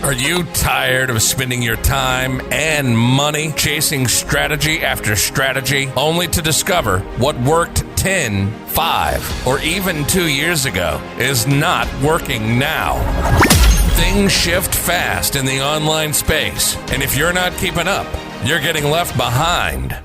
Are you tired of spending your time and money chasing strategy after strategy only to discover what worked 10, 5, or even 2 years ago is not working now? Things shift fast in the online space, and if you're not keeping up, you're getting left behind.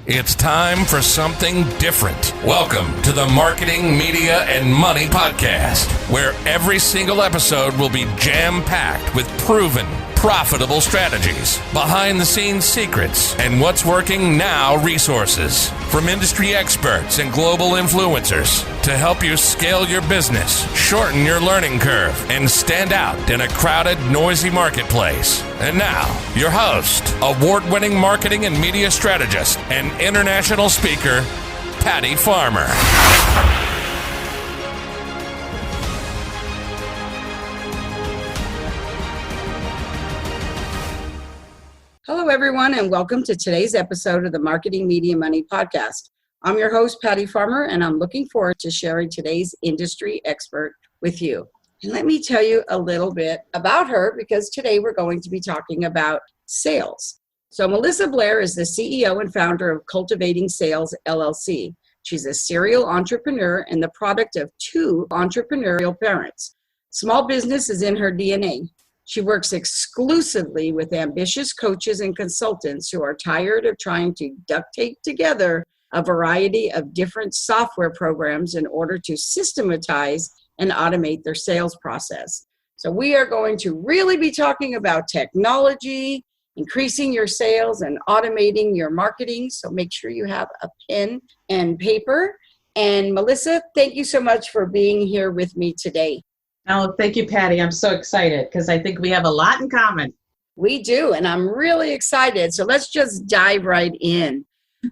It's time for something different. Welcome to the Marketing, Media, and Money Podcast, where every single episode will be jam-packed with proven, profitable strategies, behind-the-scenes secrets, and what's working now resources from industry experts and global influencers to help you scale your business, shorten your learning curve, and stand out in a crowded, noisy marketplace. And now, your host, award-winning marketing and media strategist, and international speaker, Patty Farmer. Hello, everyone, and welcome to today's episode of the Marketing, Media, Money Podcast. I'm your host, Patty Farmer, and I'm looking forward to sharing today's industry expert with you. And let me tell you a little bit about her, because today we're going to be talking about sales. So Melissa Blair is the CEO and founder of Cultivating Sales, LLC. She's a serial entrepreneur and the product of 2 entrepreneurial parents. Small business is in her DNA. She works exclusively with ambitious coaches and consultants who are tired of trying to duct tape together a variety of different software programs in order to systematize and automate their sales process. So we are going to really be talking about technology, increasing your sales, and automating your marketing. So make sure you have a pen and paper. And Melissa, thank you so much for being here with me today. Oh, thank you, Patty. I'm so excited because I think we have a lot in common. We do, and I'm really excited. So let's just dive right in.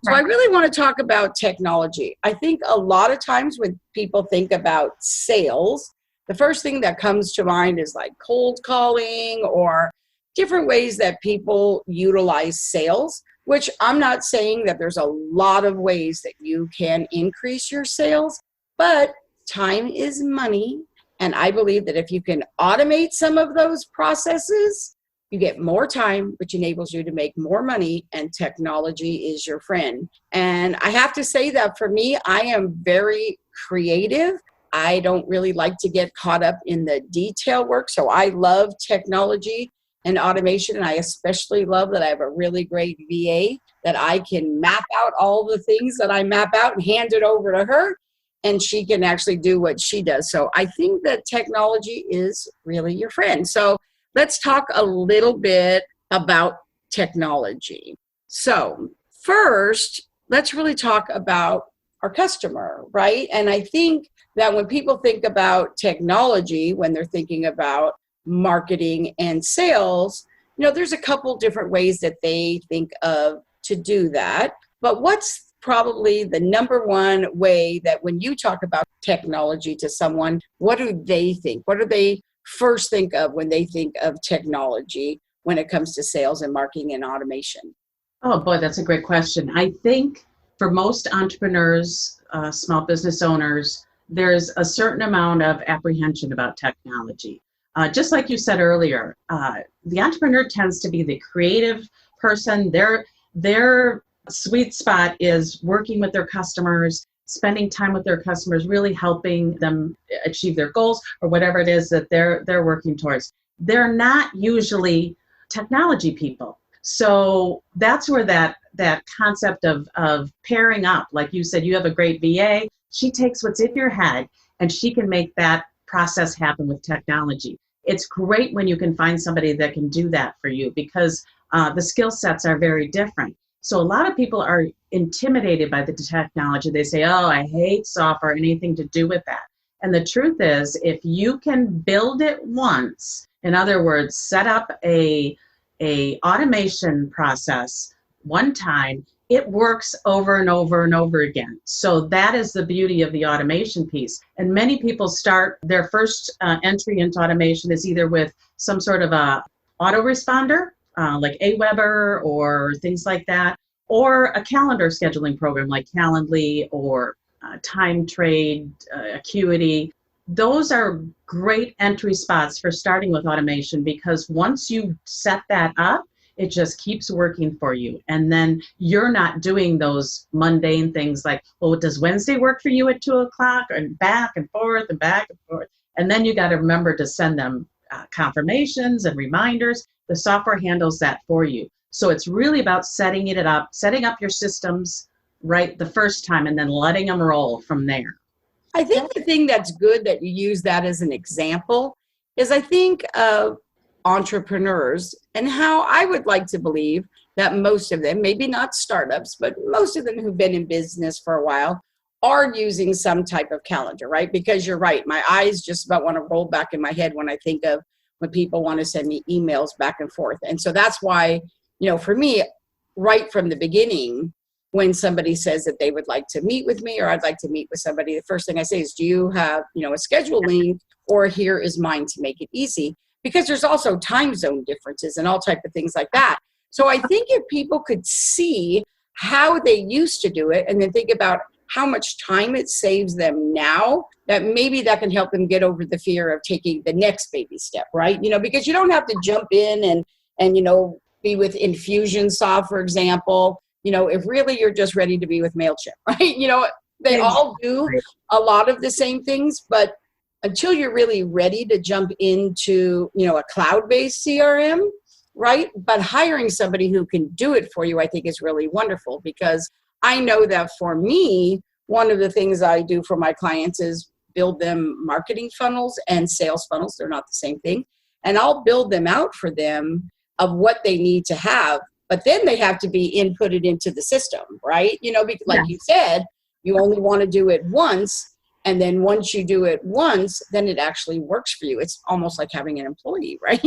So I really want to talk about technology. I think a lot of times when people think about sales, the first thing that comes to mind is like cold calling or different ways that people utilize sales, which I'm not saying that there's a lot of ways that you can increase your sales, but time is money. And I believe that if you can automate some of those processes, you get more time, which enables you to make more money, and technology is your friend. And I have to say that for me, I am very creative. I don't really like to get caught up in the detail work. So I love technology and automation. And I especially love that I have a really great VA that I can map out all the things that I map out and hand it over to her, and she can actually do what she does. So I think that technology is really your friend. So let's talk a little bit about technology. So first, let's really talk about our customer, right? And I think that when people think about technology, when they're thinking about marketing and sales, there's a couple different ways that they think of to do that. But what's probably the number one way that when you talk about technology to someone, what do they think? What do they first think of when they think of technology when it comes to sales and marketing and automation? Oh boy, that's a great question. I think for most entrepreneurs, small business owners, there's a certain amount of apprehension about technology. Just like you said earlier, the entrepreneur tends to be the creative person. Their sweet spot is working with their customers, spending time with their customers, really helping them achieve their goals or whatever it is that they're working towards. They're not usually technology people. So that's where that concept of pairing up, like you said, you have a great VA, she takes what's in your head and she can make that process happen with technology. It's great when you can find somebody that can do that for you because the skill sets are very different. So a lot of people are intimidated by the technology. They say, oh, I hate software, anything to do with that. And the truth is, if you can build it once, in other words, set up a automation process one time, it works over and over and over again. So that is the beauty of the automation piece. And many people start their first entry into automation is either with some sort of a autoresponder, like Aweber or things like that, or a calendar scheduling program like Calendly or Time Trade, Acuity. those are great entry spots for starting with automation, because once you set that up, it just keeps working for you. And then you're not doing those mundane things like, well, does Wednesday work for you at 2:00? And back and forth and back and forth. And then you got to remember to send them confirmations and reminders. The software handles that for you. So it's really about setting up your systems right the first time, and then letting them roll from there. I think the thing that's good that you use that as an example is I think of entrepreneurs and how I would like to believe that most of them, maybe not startups, but most of them who've been in business for a while are using some type of calendar, right? Because you're right. My eyes just about want to roll back in my head when I think of when people want to send me emails back and forth. And so that's why, for me, right from the beginning, when somebody says that they would like to meet with me or I'd like to meet with somebody, the first thing I say is, do you have, a schedule link, or here is mine to make it easy? Because there's also time zone differences and all type of things like that. So I think if people could see how they used to do it and then think about how much time it saves them now, that maybe that can help them get over the fear of taking the next baby step, right? Because you don't have to jump in and be with Infusionsoft, for example. If really you're just ready to be with MailChimp, right? They all do a lot of the same things, but until you're really ready to jump into, a cloud-based CRM, right? But hiring somebody who can do it for you, I think is really wonderful, because I know that for me, one of the things I do for my clients is build them marketing funnels and sales funnels. They're not the same thing. And I'll build them out for them of what they need to have. But then they have to be inputted into the system, right? Because like you said, you only want to do it once. And then once you do it once, then it actually works for you. It's almost like having an employee, right?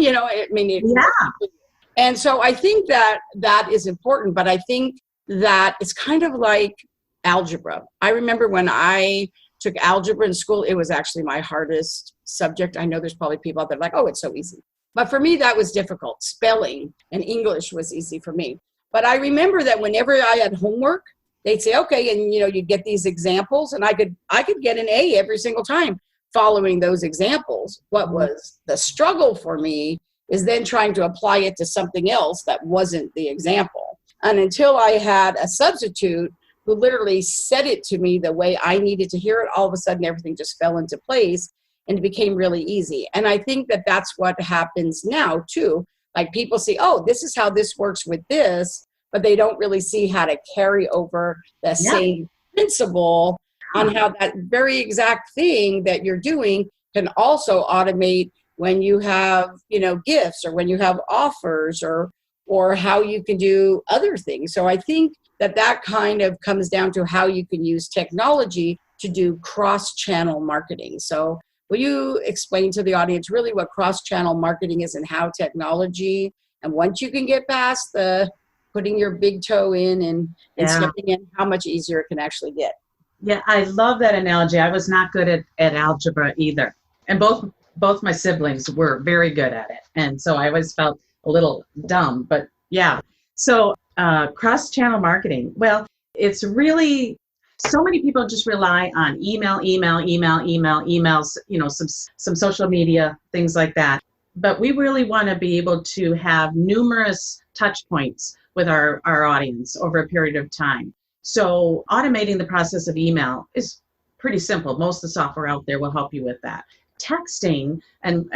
And so I think that is important. But I think that it's kind of like algebra. I remember when I took algebra in school, it was actually my hardest subject. I know there's probably people out there like, oh, it's so easy. But for me, that was difficult. Spelling and English was easy for me. But I remember that whenever I had homework, they'd say, okay, and you'd get these examples, and I could get an A every single time following those examples. What was the struggle for me is then trying to apply it to something else that wasn't the example. And until I had a substitute who literally said it to me the way I needed to hear it, all of a sudden everything just fell into place. And it became really easy. And I think that that's what happens now too. Like people see, oh, this is how this works with this, but they don't really see how to carry over the same principle on how that very exact thing that you're doing can also automate when you have, gifts, or when you have offers, or how you can do other things. So I think that kind of comes down to how you can use technology to do cross-channel marketing. So will you explain to the audience really what cross-channel marketing is and how technology, and once you can get past the putting your big toe in and stepping in, how much easier it can actually get? Yeah, I love that analogy. I was not good at algebra either. And both my siblings were very good at it. And so I always felt a little dumb, but yeah. So cross-channel marketing, well, it's really, so many people just rely on emails, some social media, things like that. But we really want to be able to have numerous touch points with our audience over a period of time. So automating the process of email is pretty simple. Most of the software out there will help you with that. Texting and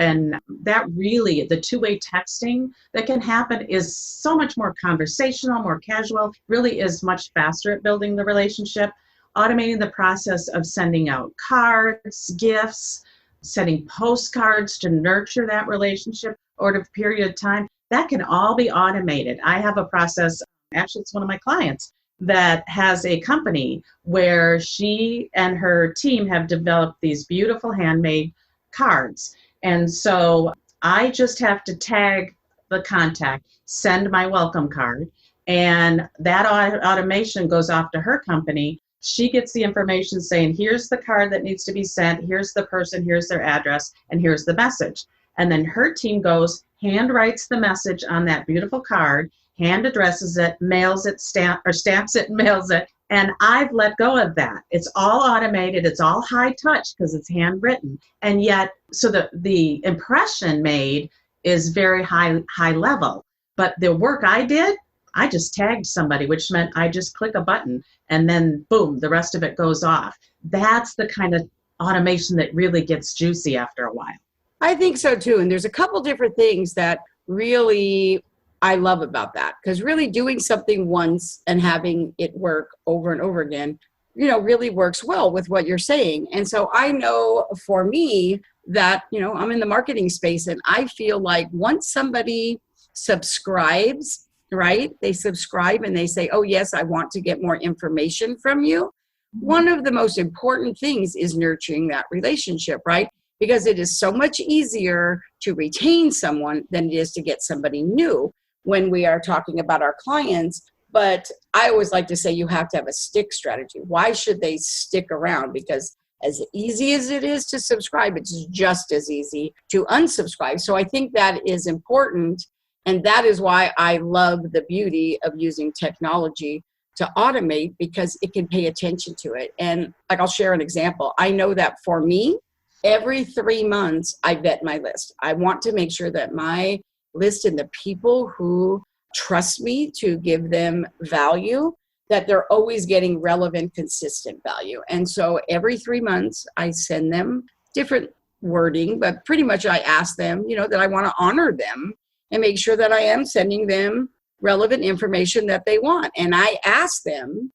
that really, the two-way texting that can happen is so much more conversational, more casual, really is much faster at building the relationship. Automating the process of sending out cards, gifts, sending postcards to nurture that relationship over a period of time, that can all be automated. I have a process, actually it's one of my clients, that has a company where she and her team have developed these beautiful handmade cards. And so I just have to tag the contact, send my welcome card, and that automation goes off to her company. She gets the information saying, here's the card that needs to be sent, here's the person, here's their address, and here's the message. And then her team goes, hand writes the message on that beautiful card, hand addresses it, mails it, stamps it, and mails it. And I've let go of that. It's all automated. It's all high touch because it's handwritten. And yet, so the impression made is very high level. But the work I did, I just tagged somebody, which meant I just click a button and then boom, the rest of it goes off. That's the kind of automation that really gets juicy after a while. I think so too. And there's a couple different things that really I love about that, because really doing something once and having it work over and over again, really works well with what you're saying. And so I know for me that, I'm in the marketing space, and I feel like once somebody subscribes, right? They subscribe and they say, oh yes, I want to get more information from you. One of the most important things is nurturing that relationship, right? Because it is so much easier to retain someone than it is to get somebody new when we are talking about our clients. But I always like to say you have to have a stick strategy. Why should they stick around? Because as easy as it is to subscribe, it's just as easy to unsubscribe. So I think that is important. And that is why I love the beauty of using technology to automate, because it can pay attention to it. And I'll share an example. I know that for me, every 3 months, I vet my list. I want to make sure that my list and the people who trust me to give them value, that they're always getting relevant, consistent value. And so every 3 months, I send them different wording, but pretty much I ask them, that I want to honor them and make sure that I am sending them relevant information that they want. And I ask them,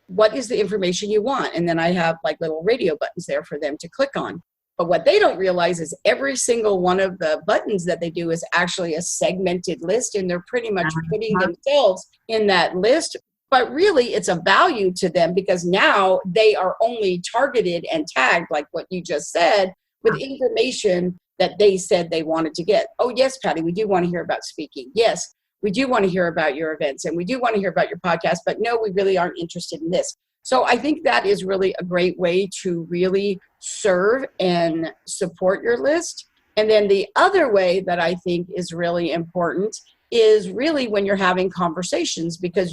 what is the information you want? And then I have little radio buttons there for them to click on. But what they don't realize is every single one of the buttons that they do is actually a segmented list, and they're pretty much putting themselves in that list. But really, it's a value to them, because now they are only targeted and tagged, like what you just said, with information that they said they wanted to get. Oh, yes, Patty, we do want to hear about speaking. Yes, we do want to hear about your events, and we do want to hear about your podcast, but no, we really aren't interested in this. So I think that is really a great way to really serve and support your list. And then the other way that I think is really important is really when you're having conversations, because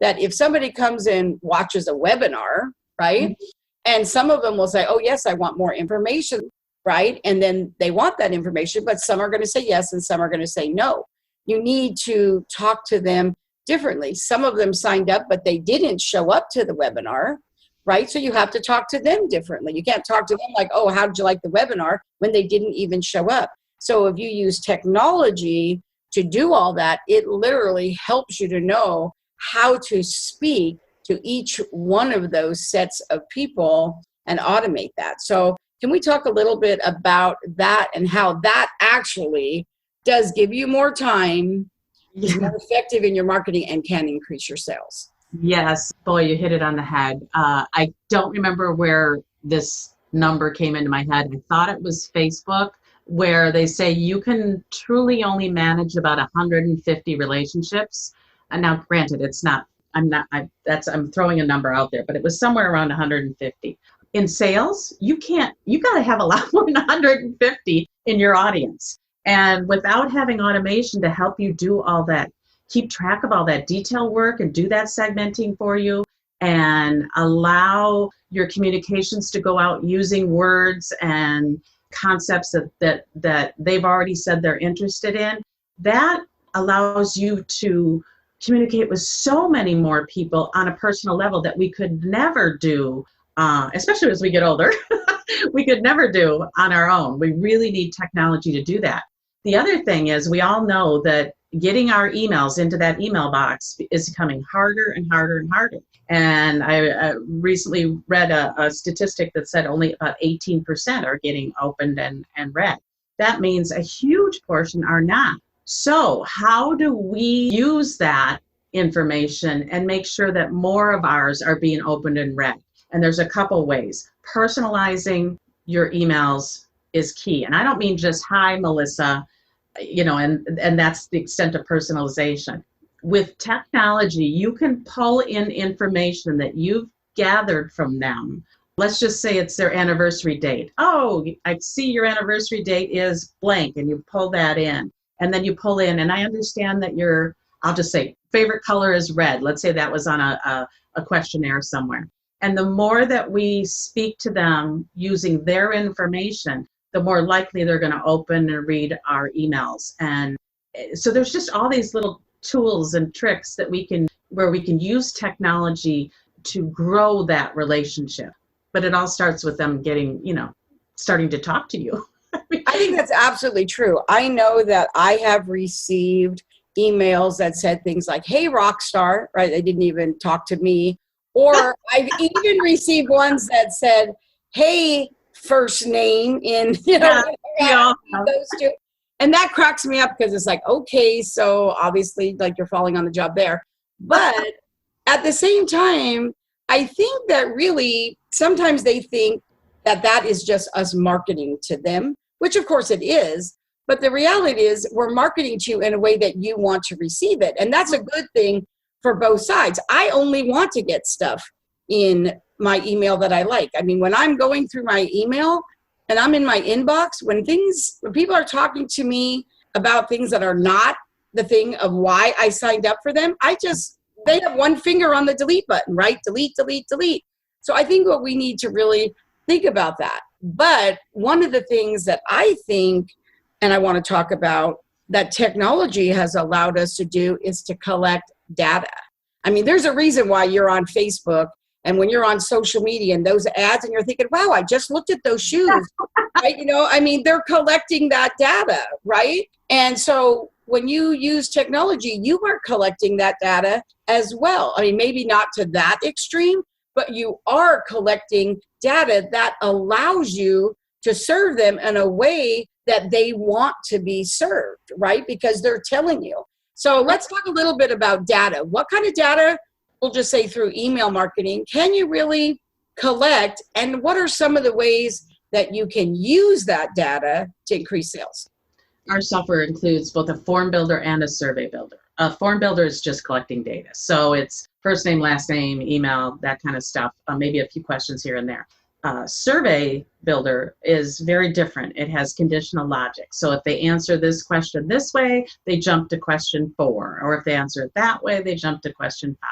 that if somebody comes and watches a webinar, right? And some of them will say, oh, yes, I want more information, right? And then they want that information, but some are going to say yes and some are going to say no. You need to talk to them differently. Some of them signed up, but they didn't show up to the webinar, right? So you have to talk to them differently. You can't talk to them like, oh, how did you like the webinar, when they didn't even show up. So if you use technology to do all that, it literally helps you to know how to speak to each one of those sets of people and automate that. So can we talk a little bit about that and how that actually does give you more time, is more effective in your marketing, and can increase your sales? Yes, boy, you hit it on the head. I don't remember where this number came into my head. I thought it was Facebook, where they say you can truly only manage about 150 relationships. And now, granted, I'm throwing a number out there, but it was somewhere around 150. In sales, you got to have a lot more than 150 in your audience. And without having automation to help you do all that, keep track of all that detail work and do that segmenting for you, and allow your communications to go out using words and concepts that they've already said they're interested in, that allows you to communicate with so many more people on a personal level that we could never do, especially as we get older, we could never do on our own. We really need technology to do that. The other thing is, we all know that getting our emails into that email box is becoming harder and harder and harder. And I recently read a statistic that said only about 18% are getting opened and read. That means a huge portion are not. So how do we use that information and make sure that more of ours are being opened and read? And there's a couple ways. Personalizing your emails is key. And I don't mean just, hi, Melissa, and that's the extent of personalization. With technology, you can pull in information that you've gathered from them. Let's just say it's their anniversary date. Oh, I see your anniversary date is blank, and you pull that in. And then you pull in, and I understand that you're I'll just say favorite color is red. Let's say that was on a questionnaire somewhere. And the more that we speak to them using their information, the more likely they're going to open and read our emails. And so there's just all these little tools and tricks that where we can use technology to grow that relationship. But it all starts with them getting, starting to talk to you. I think that's absolutely true. I know that I have received emails that said things like, "Hey, rock star," right? They didn't even talk to me. Or I've even received ones that said, "Hey, first name," in, Yeah. those two. And that cracks me up because it's like, okay, so obviously like you're falling on the job there. But at the same time, I think that really sometimes they think that that is just us marketing to them, which of course it is. But the reality is we're marketing to you in a way that you want to receive it. And that's a good thing for both sides. I only want to get stuff in my email that I like. I mean, when I'm going through my email and I'm in my inbox, when people are talking to me about things that are not the thing of why I signed up for them, they have one finger on the delete button, right? Delete, delete, delete. So I think what we need to really think about that. But one of the things that I think, and I want to talk about, that technology has allowed us to do is to collect data. I mean, there's a reason why you're on Facebook and when you're on social media and those ads and you're thinking, wow, I just looked at those shoes, right? I mean, they're collecting that data, right? And so when you use technology, you are collecting that data as well. I mean, maybe not to that extreme, but you are collecting data that allows you to serve them in a way that they want to be served, right? Because they're telling you. So let's talk a little bit about data. What kind of data, we'll just say through email marketing, can you really collect? And what are some of the ways that you can use that data to increase sales? Our software includes both a form builder and a survey builder. A form builder is just collecting data. So it's first name, last name, email, that kind of stuff, maybe a few questions here and there. Survey builder is very different. It has conditional logic. So if they answer this question this way, they jump to question 4. Or if they answer it that way, they jump to question 5.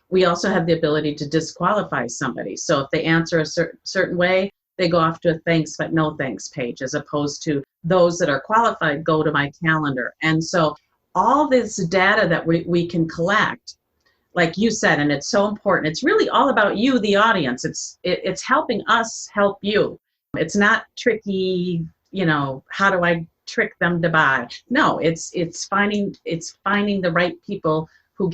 We also have the ability to disqualify somebody. So if they answer a certain way, they go off to a thanks but no thanks page, as opposed to those that are qualified go to my calendar. And so all this data that we can collect, like you said, and it's so important, it's really all about you, the audience. It's helping us help you. It's not tricky, how do I trick them to buy? No, it's finding the right people who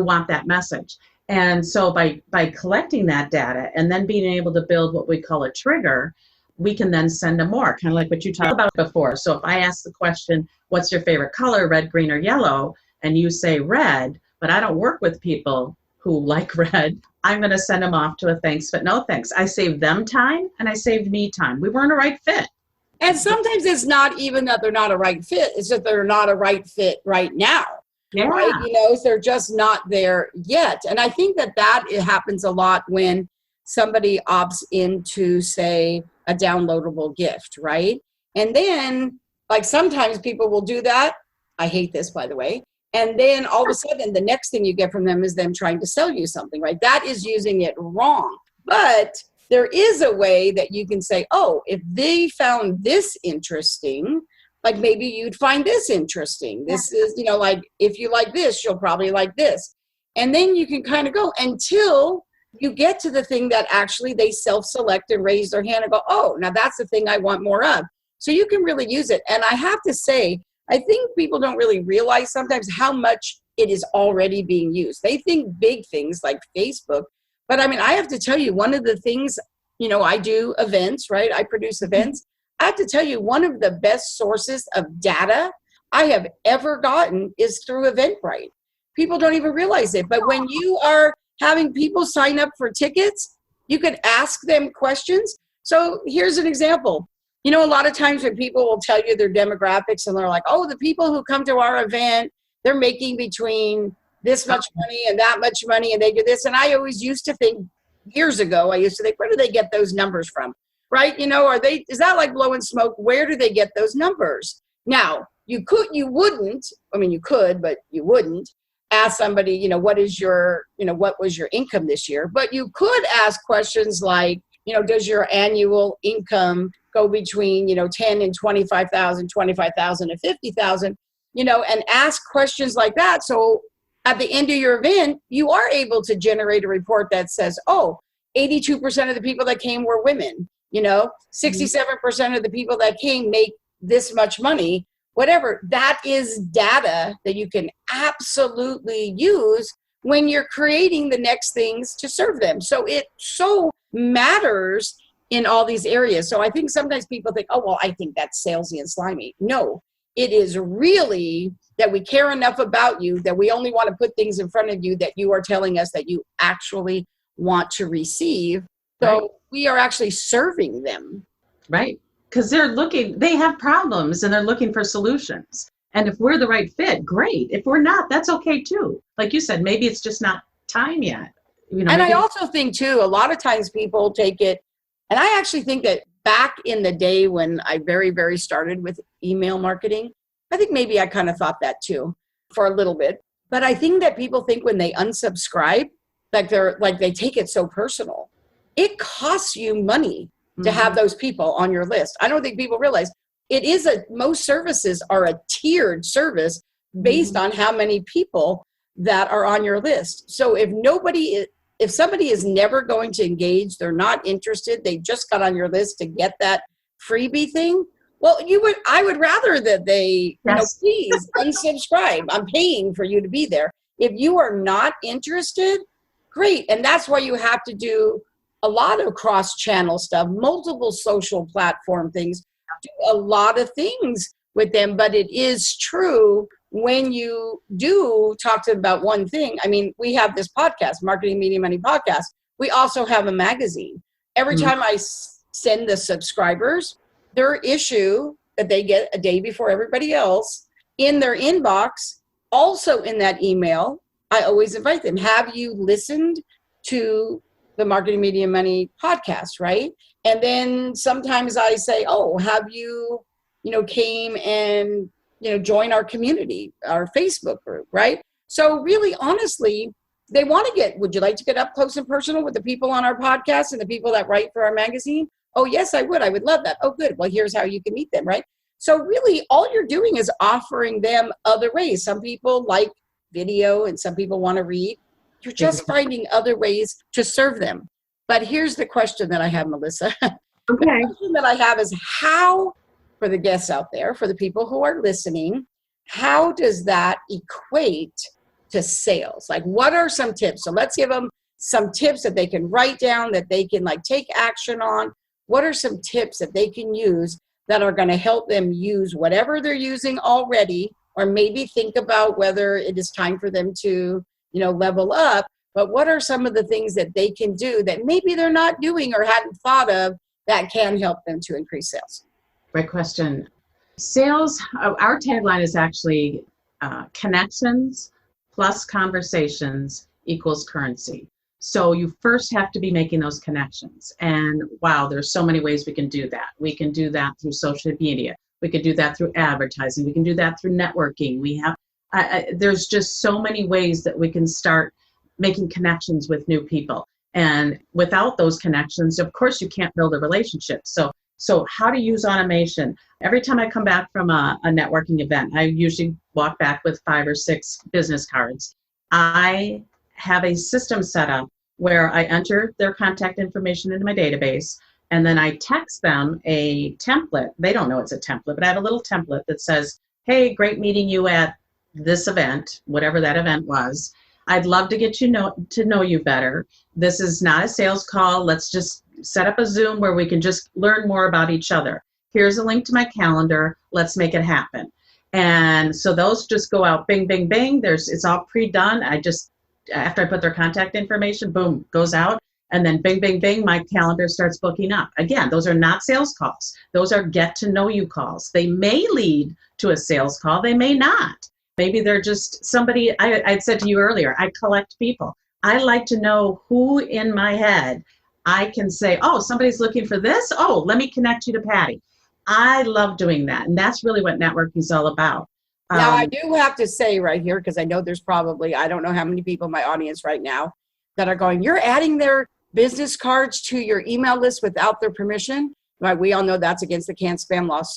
want that message. And so by collecting that data and then being able to build what we call a trigger, we can then send them more, kind of like what you talked about before. So if I ask the question, what's your favorite color, red, green, or yellow, and you say red, but I don't work with people who like red, I'm going to send them off to a thanks but no thanks. I saved them time and I saved me time. We weren't a right fit. And sometimes it's not even that they're not a right fit, it's that they're not a right fit right now. Yeah. Right? They're just not there yet. And I think that it happens a lot when somebody opts into, say, a downloadable gift, right? And then, like, sometimes people will do that. I hate this, by the way. And then all of a sudden, the next thing you get from them is them trying to sell you something, right? That is using it wrong. But there is a way that you can say, oh, if they found this interesting, like maybe you'd find this interesting. This is, like if you like this, you'll probably like this. And then you can kind of go until you get to the thing that actually they self-select and raise their hand and go, oh, now that's the thing I want more of. So you can really use it. And I have to say, I think people don't really realize sometimes how much it is already being used. They think big things like Facebook. But I mean, I have to tell you, one of the things, I do events, right? I produce events. I have to tell you, one of the best sources of data I have ever gotten is through Eventbrite. People don't even realize it. But when you are having people sign up for tickets, you could ask them questions. So here's an example. A lot of times when people will tell you their demographics and they're like, oh, the people who come to our event, they're making between this much money and that much money and they do this. And I always used to think, years ago, where do they get those numbers from? Right? Is that like blowing smoke? Where do they get those numbers? Now, you could, but you wouldn't. ask somebody, what is your, what was your income this year? But you could ask questions like, does your annual income go between, 10 and 25,000, 25,000 and 50,000, and ask questions like that. So at the end of your event, you are able to generate a report that says, 82% of the people that came were women, 67% of the people that came make this much money, whatever. That is data that you can absolutely use when you're creating the next things to serve them. So it so matters in all these areas. So I think sometimes people think, I think that's salesy and slimy. No, it is really that we care enough about you that we only want to put things in front of you that you are telling us that you actually want to receive. So we are actually serving them. Right. Because they have problems and they're looking for solutions. And if we're the right fit, great. If we're not, that's okay too. Like you said, maybe it's just not time yet. And I also think too, a lot of times people take it, and I actually think that back in the day when I very, very started with email marketing, I think maybe I kind of thought that too for a little bit. But I think that people think when they unsubscribe, they take it so personal. It costs you money to have those people on your list. I don't think people realize most services are a tiered service based on how many people that are on your list. So if somebody is never going to engage, they're not interested, they just got on your list to get that freebie thing. Well, I would rather that they, please unsubscribe. I'm paying for you to be there. If you are not interested, great. And that's why you have to do a lot of cross-channel stuff, multiple social platform things, do a lot of things with them. But it is true when you do talk to them about one thing. I mean, we have this podcast, Marketing Media Money Podcast. We also have a magazine. Every time I send the subscribers their issue that they get a day before everybody else in their inbox, also in that email, I always invite them. Have you listened to the Marketing Media Money podcast, right? And then sometimes I say, have you, came and, join our community, our Facebook group, right? So really, honestly, they want to would you like to get up close and personal with the people on our podcast and the people that write for our magazine? Oh, yes, I would. I would love that. Oh, good. Well, here's how you can meet them, right? So really, all you're doing is offering them other ways. Some people like video and some people want to read. You're just finding other ways to serve them. But here's the question that I have, Melissa. Okay. The question that I have is how, for the guests out there, for the people who are listening, how does that equate to sales? Like, what are some tips? So let's give them some tips that they can write down, that they can take action on. What are some tips that they can use that are going to help them use whatever they're using already, or maybe think about whether it is time for them to, level up? But what are some of the things that they can do that maybe they're not doing or hadn't thought of that can help them to increase sales? Great question. Sales, our tagline is actually connections plus conversations equals currency. So you first have to be making those connections. And wow, there's so many ways we can do that. We can do that through social media. We can do that through advertising. We can do that through networking. We have, there's just so many ways that we can start making connections with new people. And without those connections, of course, you can't build a relationship. So how to use automation. Every time I come back from a networking event, I usually walk back with 5 or 6 business cards. I have a system set up where I enter their contact information into my database, and then I text them a template. They don't know it's a template, but I have a little template that says, hey, great meeting you at this event, whatever that event was. I'd love to get to know you better. This is not a sales call. Let's just set up a Zoom where we can just learn more about each other. Here's a link to my calendar. Let's make it happen. And so those just go out, bing, bing, bing. It's all pre-done. After I put their contact information, boom, goes out. And then bing, bing, bing, my calendar starts booking up. Again, those are not sales calls. Those are get to know you calls. They may lead to a sales call. They may not. Maybe they're just somebody, I said to you earlier, I collect people. I like to know who in my head I can say, oh, somebody's looking for this. Oh, let me connect you to Patty. I love doing that. And that's really what networking is all about. Now, I do have to say right here, because I know there's probably, I don't know how many people in my audience right now that are going, you're adding their business cards to your email list without their permission. Right? We all know that's against the CAN spam laws.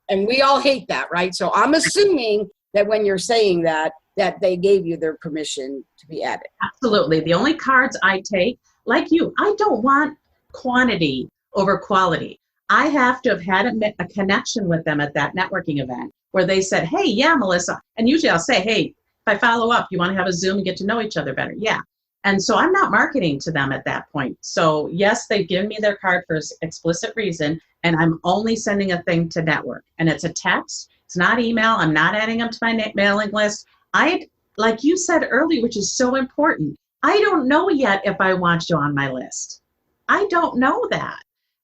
And we all hate that, right? So I'm assuming that when you're saying that they gave you their permission to be added. Absolutely. The only cards I take, like you, I don't want quantity over quality. I have to have had a connection with them at that networking event where they said, hey, yeah, Melissa. And usually I'll say, hey, if I follow up, you want to have a Zoom and get to know each other better? Yeah. And so I'm not marketing to them at that point. So yes, they've given me their card for an explicit reason, and I'm only sending a thing to network. And it's a text. It's not email. I'm not adding them to my mailing list. Like you said earlier, which is so important, I don't know yet if I want you on my list. I don't know that.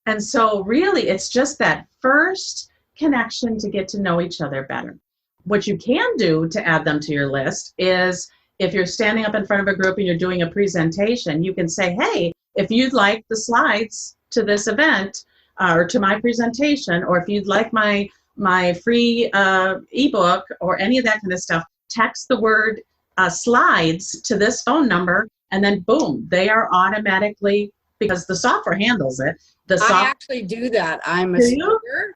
And so really, it's just that first connection to get to know each other better. What you can do to add them to your list is, if you're standing up in front of a group and you're doing a presentation, you can say, hey, if you'd like the slides to this event or to my presentation, or if you'd like my free ebook or any of that kind of stuff, text the word slides to this phone number, and then boom, they are automatically, because the software handles it. I actually do that. I'm a speaker,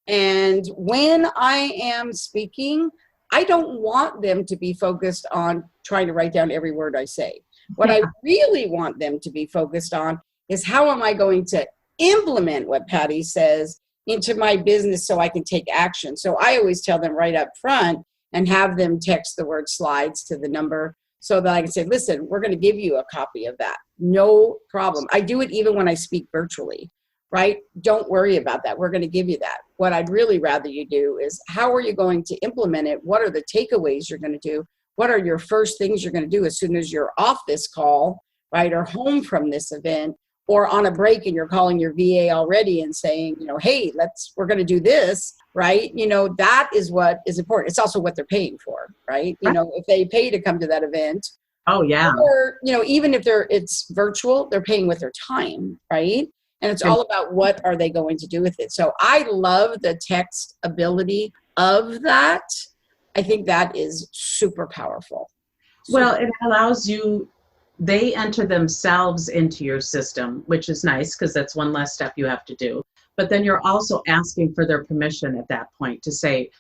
and when I am speaking, I don't want them to be focused on trying to write down every word I say. What I really want them to be focused on is, how am I going to implement what Patty says into my business so I can take action? So I always tell them right up front and have them text the word slides to the number so that I can say, listen, we're going to give you a copy of that. No problem. I do it even when I speak virtually, right? Don't worry about that. We're going to give you that. What I'd really rather you do is, how are you going to implement it? What are the takeaways you're going to do? What are your first things you're going to do as soon as you're off this call, right? Or home from this event, or on a break and you're calling your VA already and saying, hey, we're going to do this, right? That is what is important. It's also what they're paying for, right? If they pay to come to that event. Oh, yeah. Or, even if it's virtual, they're paying with their time, right? And it's all about what are they going to do with it. So I love the text ability of that. I think that is super powerful. Well, it allows you, they enter themselves into your system, which is nice because that's one less step you have to do. But then you're also asking for their permission at that point to say,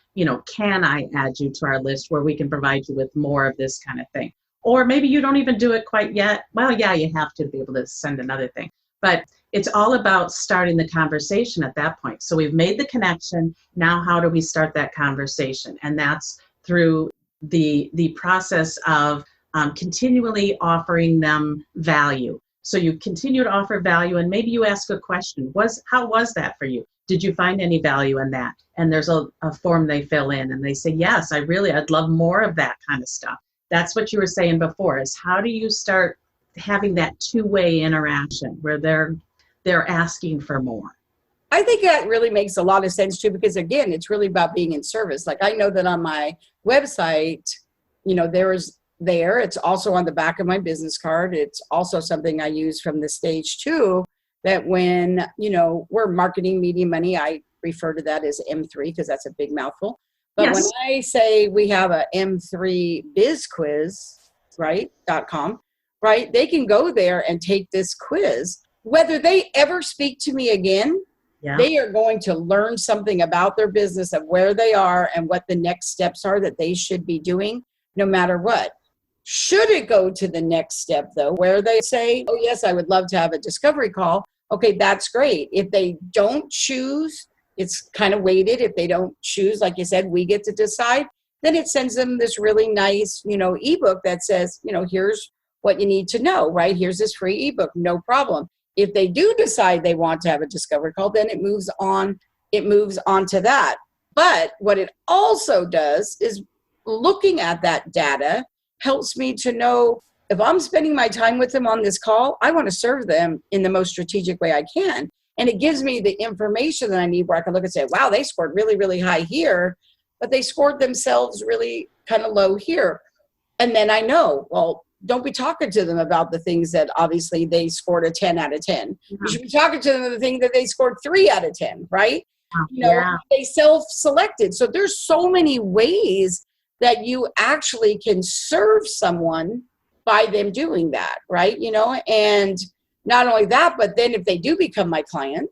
can I add you to our list where we can provide you with more of this kind of thing? Or maybe you don't even do it quite yet. Well, yeah, you have to be able to send another thing. But it's all about starting the conversation at that point. So we've made the connection. Now, how do we start that conversation? And that's through the process of continually offering them value. So you continue to offer value, and maybe you ask a question. How was that for you? Did you find any value in that? And there's a form they fill in, and they say, yes, I'd love more of that kind of stuff. That's what you were saying before, is how do you start having that two-way interaction where they're asking for more? I think that really makes a lot of sense too, because again, it's really about being in service. Like, I know that on my website, it's also on the back of my business card. It's also something I use from the stage too, that when, we're marketing media money, I refer to that as M3 because that's a big mouthful. But yes, when I say we have a M3 biz quiz, right, .com, right, they can go there and take this quiz. Whether they ever speak to me again, they are going to learn something about their business, of where they are and what the next steps are that they should be doing, no matter what. Should it go to the next step, though, where they say, oh, yes, I would love to have a discovery call. Okay, that's great. If they don't choose, it's kind of weighted. If they don't choose, like you said, we get to decide. Then it sends them this really nice, ebook that says, here's what you need to know, right? Here's this free ebook, no problem. If they do decide they want to have a discovery call, then it moves on to that. But what it also does is, looking at that data helps me to know, if I'm spending my time with them on this call, I want to serve them in the most strategic way I can. And it gives me the information that I need, where I can look and say, wow, they scored really, really high here, but they scored themselves really kind of low here. And then I know, well, don't be talking to them about the things that obviously they scored a 10 out of 10. You should be talking to them about the thing that they scored 3 out of 10, right? they self-selected. So there's so many ways that you actually can serve someone by them doing that, right? And not only that, but then if they do become my client,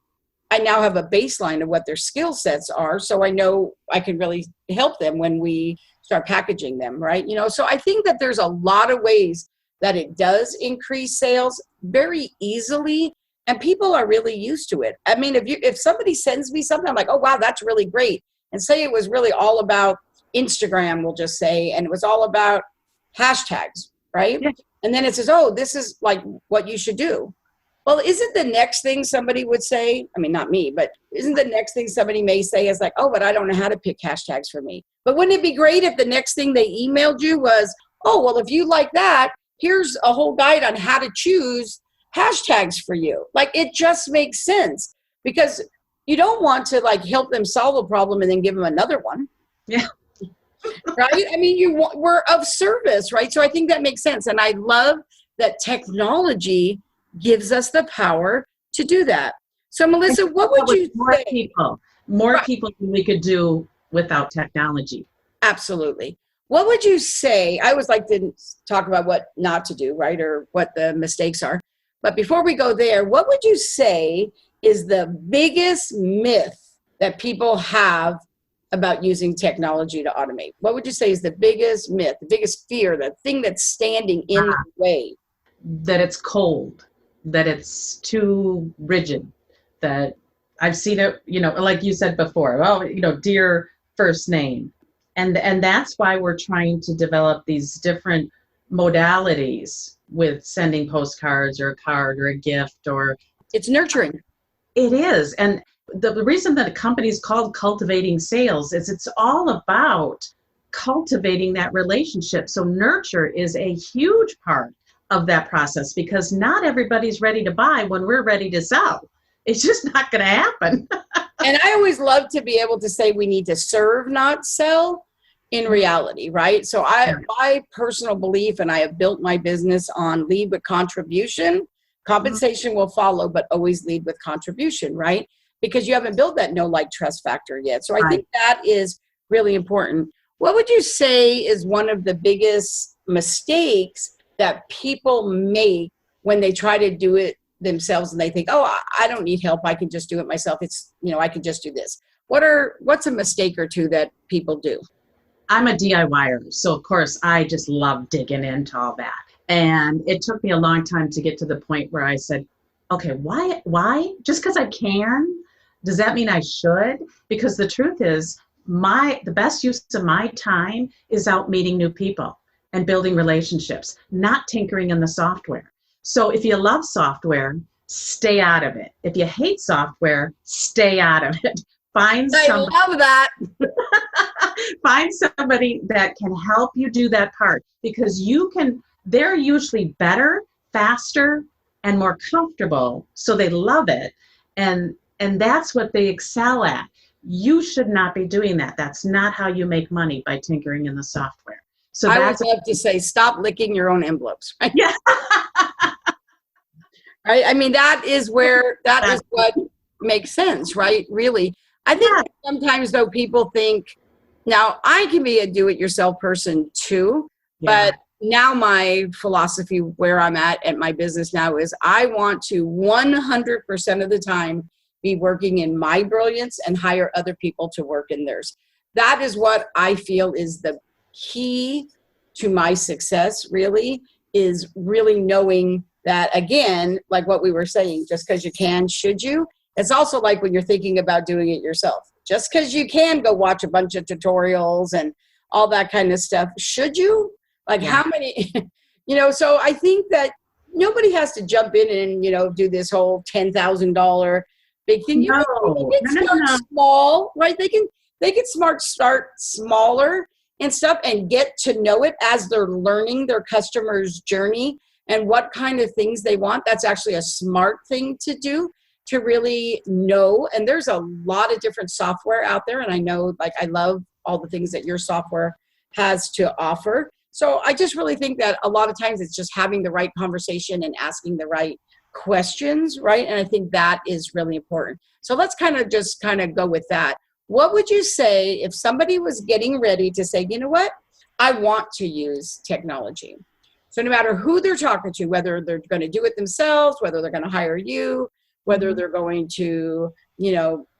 I now have a baseline of what their skill sets are. So I know I can really help them when we start packaging them, right? So I think that there's a lot of ways that it does increase sales very easily. And people are really used to it. I mean, if somebody sends me something, I'm like, oh, wow, that's really great. And say it was really all about Instagram, we'll just say, and it was all about hashtags, right? Yeah. And then it says, oh, this is like what you should do. Well, isn't the next thing somebody would say, I mean, not me, but isn't the next thing somebody may say is like, oh, but I don't know how to pick hashtags for me. But wouldn't it be great if the next thing they emailed you was, oh, well, if you like that, here's a whole guide on how to choose hashtags for you. Like, it just makes sense, because you don't want to like help them solve a problem and then give them another one. Yeah. Right? I mean, we're of service, right? So I think that makes sense. And I love that technology gives us the power to do that. So Melissa, what would you say? More people than we could do without technology. Absolutely. What would you say? I always like to talk about what not to do, right? Or what the mistakes are. But before we go there, what would you say is the biggest myth that people have about using technology to automate? What would you say is the biggest myth, the biggest fear, the thing that's standing in the way? That it's cold, that it's too rigid, that I've seen it, like you said before, dear first name. And that's why we're trying to develop these different modalities with sending postcards or a card or a gift, or it's nurturing. It is. And the reason that a company is called Cultivating Sales is it's all about cultivating that relationship. So nurture is a huge part of that process, because not everybody's ready to buy when we're ready to sell. It's just not going to happen. And I always love to be able to say we need to serve, not sell, in reality, right? So my personal belief, and I have built my business on lead with contribution. Compensation will follow, but always lead with contribution, right? Because you haven't built that know, like, trust factor yet. So I think that is really important. What would you say is one of the biggest mistakes that people make when they try to do it themselves and they think, oh, I don't need help, I can just do it myself. It's, I can just do this. What's a mistake or two that people do? I'm a DIYer, so of course I just love digging into all that. And it took me a long time to get to the point where I said, okay, why? Just because I can, does that mean I should? Because the truth is, the best use of my time is out meeting new people and building relationships, not tinkering in the software. So if you love software, stay out of it. If you hate software, stay out of it. I love that. Find somebody that can help you do that part, because they're usually better, faster, and more comfortable. So they love it. And that's what they excel at. You should not be doing that. That's not how you make money, by tinkering in the software. So I would love to say, stop licking your own envelopes. Right? Yeah. Right. I mean, that is what makes sense, right? Really. I think sometimes, though, people think, now I can be a do-it-yourself person too, but now my philosophy where I'm at my business now is I want to 100% of the time be working in my brilliance and hire other people to work in theirs. That is what I feel is the key to my success, really, is really knowing that, again, like what we were saying, just because you can, should you? It's also like when you're thinking about doing it yourself. Just because you can go watch a bunch of tutorials and all that kind of stuff, should you? Like how many, so I think that nobody has to jump in and, do this whole $10,000 big thing. You can start small, right? They can start smaller and stuff and get to know it as they're learning their customer's journey and what kind of things they want. That's actually a smart thing to do, to really know. And there's a lot of different software out there. And I know, like, I love all the things that your software has to offer. So I just really think that a lot of times it's just having the right conversation and asking the right questions, right? And I think that is really important. So let's kind of go with that. What would you say if somebody was getting ready to say, you know what, I want to use technology? So no matter who they're talking to, whether they're going to do it themselves, whether they're going to hire you, whether they're going to,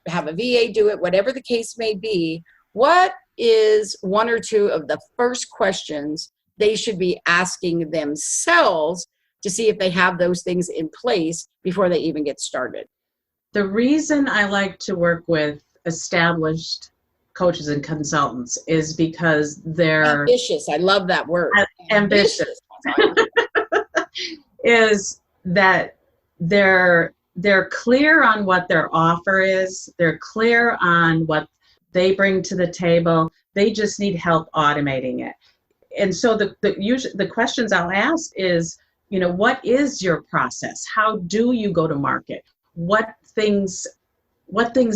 have a VA do it, whatever the case may be, what is one or two of the first questions they should be asking themselves to see if they have those things in place before they even get started? The reason I like to work with established coaches and consultants is because they're ambitious. I love that word. Ambitious. Is that they're clear on what their offer is. They're clear on what they bring to the table. They just need help automating it. And so the questions I'll ask is, what is your process? How do you go to market? What things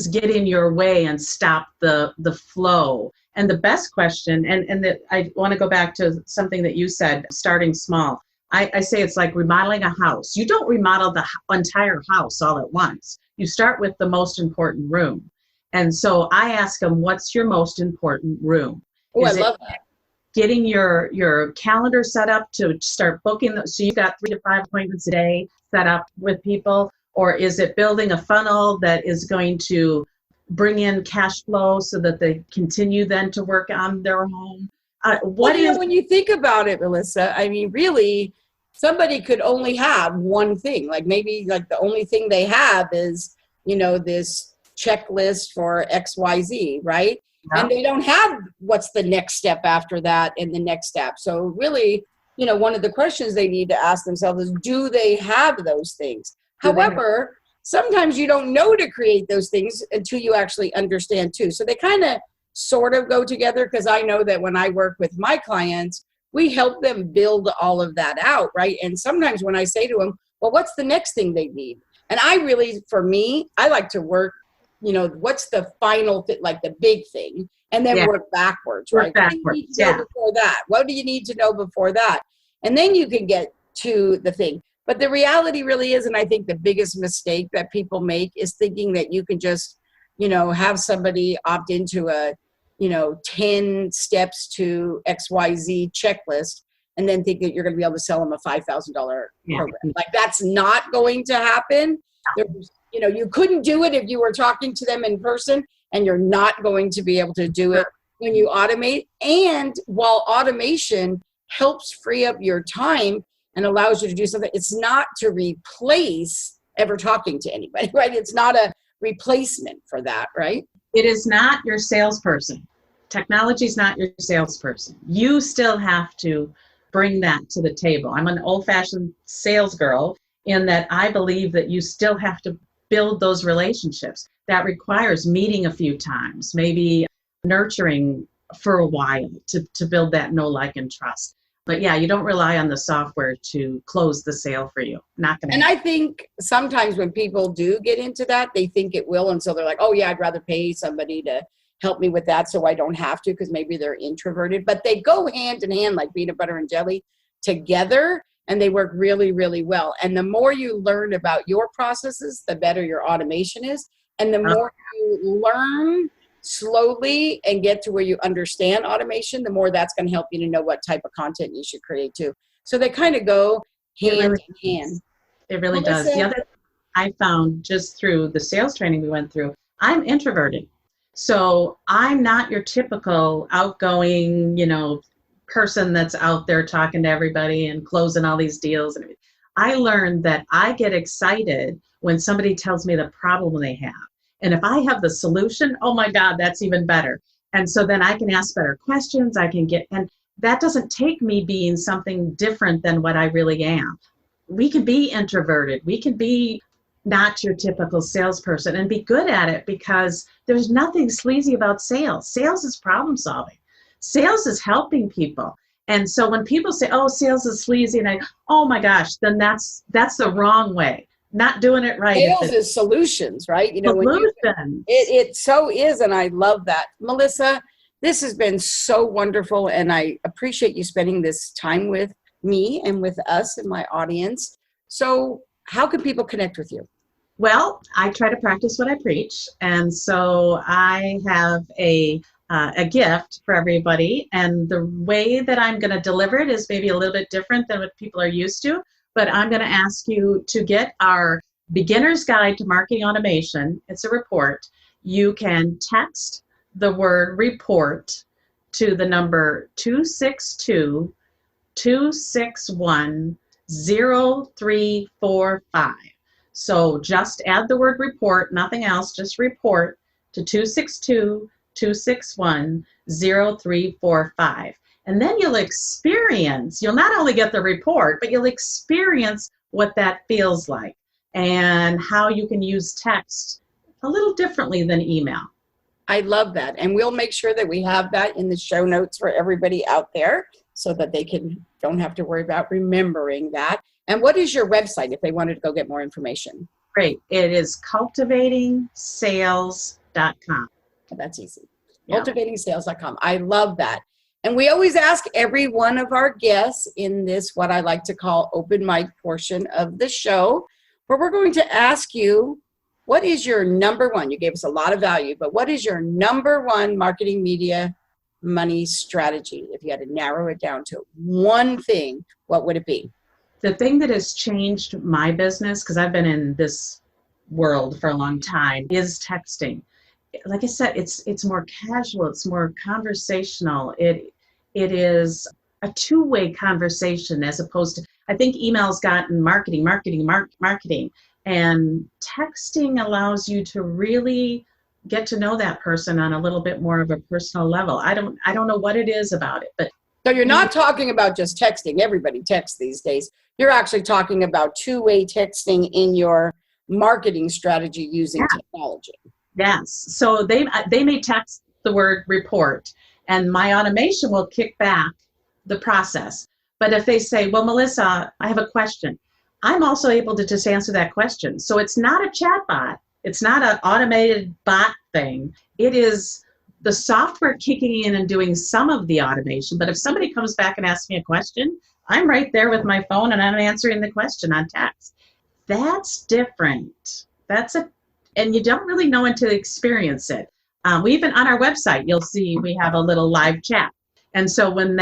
get in your way and stop the flow? And the best question, and that I want to go back to something that you said, starting small. I say it's like remodeling a house. You don't remodel the entire house all at once. You start with the most important room. And so I ask them, what's your most important room? Oh, I love that. Getting your calendar set up to start booking, so you've got 3 to 5 appointments a day set up with people? Or is it building a funnel that is going to bring in cash flow so that they continue then to work on their home? When you think about it, Melissa, I mean, really, somebody could only have one thing. Like maybe like the only thing they have is, this checklist for XYZ, right? Yeah. And they don't have what's the next step after that and the next step. So really, one of the questions they need to ask themselves is, do they have those things? However, sometimes you don't know to create those things until you actually understand too. So they kind of sort of go together, because I know that when I work with my clients, we help them build all of that out, right? And sometimes when I say to them, well, what's the next thing they need? And for me, I like to work, what's the final thing, like the big thing, and then work backwards, right? What do you need to know before that? What do you need to know before that? And then you can get to the thing. But the reality really is, and I think the biggest mistake that people make is thinking that you can just, have somebody opt into a, 10 steps to XYZ checklist and then think that you're going to be able to sell them a $5,000 program. Like that's not going to happen. You couldn't do it if you were talking to them in person, and you're not going to be able to do it when you automate. And while automation helps free up your time and allows you to do something, it's not to replace ever talking to anybody, right? It's not a replacement for that, right? It is not your salesperson. Technology is not your salesperson. You still have to bring that to the table. I'm an old-fashioned sales girl in that I believe that you still have to build those relationships. That requires meeting a few times, maybe nurturing for a while to build that know, like, and trust. But yeah, you don't rely on the software to close the sale for you. Not gonna. And I think sometimes when people do get into that, they think it will. And so they're like, oh yeah, I'd rather pay somebody to help me with that so I don't have to, because maybe they're introverted. But they go hand in hand like peanut butter and jelly together, and they work really, really well. And the more you learn about your processes, the better your automation is. And the more you learn slowly and get to where you understand automation, the more that's going to help you to know what type of content you should create too. So they kind of go hand in hand. It really does. The other thing I found just through the sales training we went through, I'm introverted. So I'm not your typical outgoing, person that's out there talking to everybody and closing all these deals. I learned that I get excited when somebody tells me the problem they have. And if I have the solution, oh my God, that's even better. And so then I can ask better questions. And that doesn't take me being something different than what I really am. We can be introverted. We can be not your typical salesperson and be good at it, because there's nothing sleazy about sales. Sales is problem solving. Sales is helping people. And so when people say, oh, sales is sleazy, and oh my gosh, then that's the wrong way. Not doing it right. Sales is solutions, right? Solutions. It so is, and I love that. Melissa, this has been so wonderful, and I appreciate you spending this time with me and with us and my audience. So how can people connect with you? Well, I try to practice what I preach. And so I have a gift for everybody. And the way that I'm going to deliver it is maybe a little bit different than what people are used to. But I'm going to ask you to get our Beginner's Guide to Marketing Automation. It's a report. You can text the word report to the number 262-261-0345. So just add the word report, nothing else, just report to 262-261-0345. And then you'll not only get the report, but you'll experience what that feels like and how you can use text a little differently than email. I love that. And we'll make sure that we have that in the show notes for everybody out there so that they don't have to worry about remembering that. And what is your website if they wanted to go get more information? Great. It is cultivatingsales.com. That's easy. Yeah. Cultivatingsales.com. I love that. And we always ask every one of our guests in this, what I like to call open mic portion of the show, where we're going to ask you, what is your number one? You gave us a lot of value, but what is your number one marketing media money strategy? If you had to narrow it down to one thing, what would it be? The thing that has changed my business, because I've been in this world for a long time, is texting. Like I said, it's more casual, it's more conversational. It is a two-way conversation as opposed to, I think email's gotten marketing, and texting allows you to really get to know that person on a little bit more of a personal level. I don't know what it is about it, but so you're not talking about just texting. Everybody texts these days. You're actually talking about two-way texting in your marketing strategy using technology. Yes. So they may text the word report, and my automation will kick back the process. But if they say, well, Melissa, I have a question, I'm also able to just answer that question. So it's not a chat bot. It's not an automated bot thing. It is the software kicking in and doing some of the automation. But if somebody comes back and asks me a question, I'm right there with my phone and I'm answering the question on text. That's different. And you don't really know until you experience it. We even on our website, you'll see we have a little live chat. And so when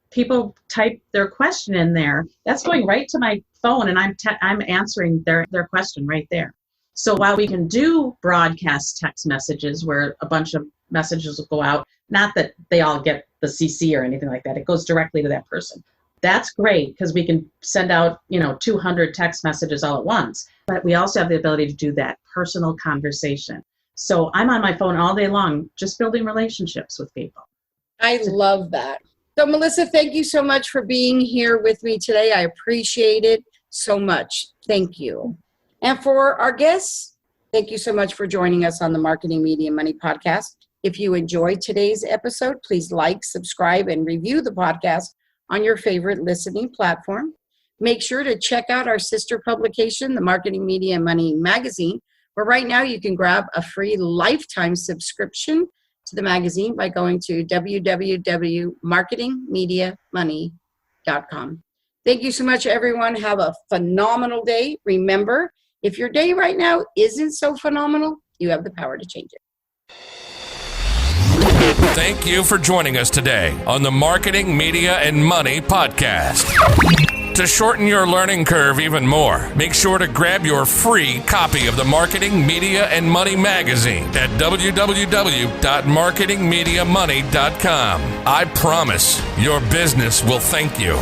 people type their question in there, that's going right to my phone and I'm answering their question right there. So while we can do broadcast text messages where a bunch of messages will go out, not that they all get the CC or anything like that, it goes directly to that person. That's great because we can send out, 200 text messages all at once. But we also have the ability to do that personal conversation. So I'm on my phone all day long, just building relationships with people. I love that. So Melissa, thank you so much for being here with me today. I appreciate it so much. Thank you. And for our guests, thank you so much for joining us on the Marketing Media Money Podcast. If you enjoyed today's episode, please like, subscribe, and review the podcast on your favorite listening platform. Make sure to check out our sister publication, the Marketing Media Money Magazine, where right now you can grab a free lifetime subscription to the magazine by going to www.marketingmediamoney.com. Thank you so much, everyone. Have a phenomenal day. Remember, if your day right now isn't so phenomenal, you have the power to change it. Thank you for joining us today on the Marketing, Media, and Money Podcast. To shorten your learning curve even more, make sure to grab your free copy of the Marketing, Media, and Money magazine at www.marketingmediamoney.com. I promise your business will thank you.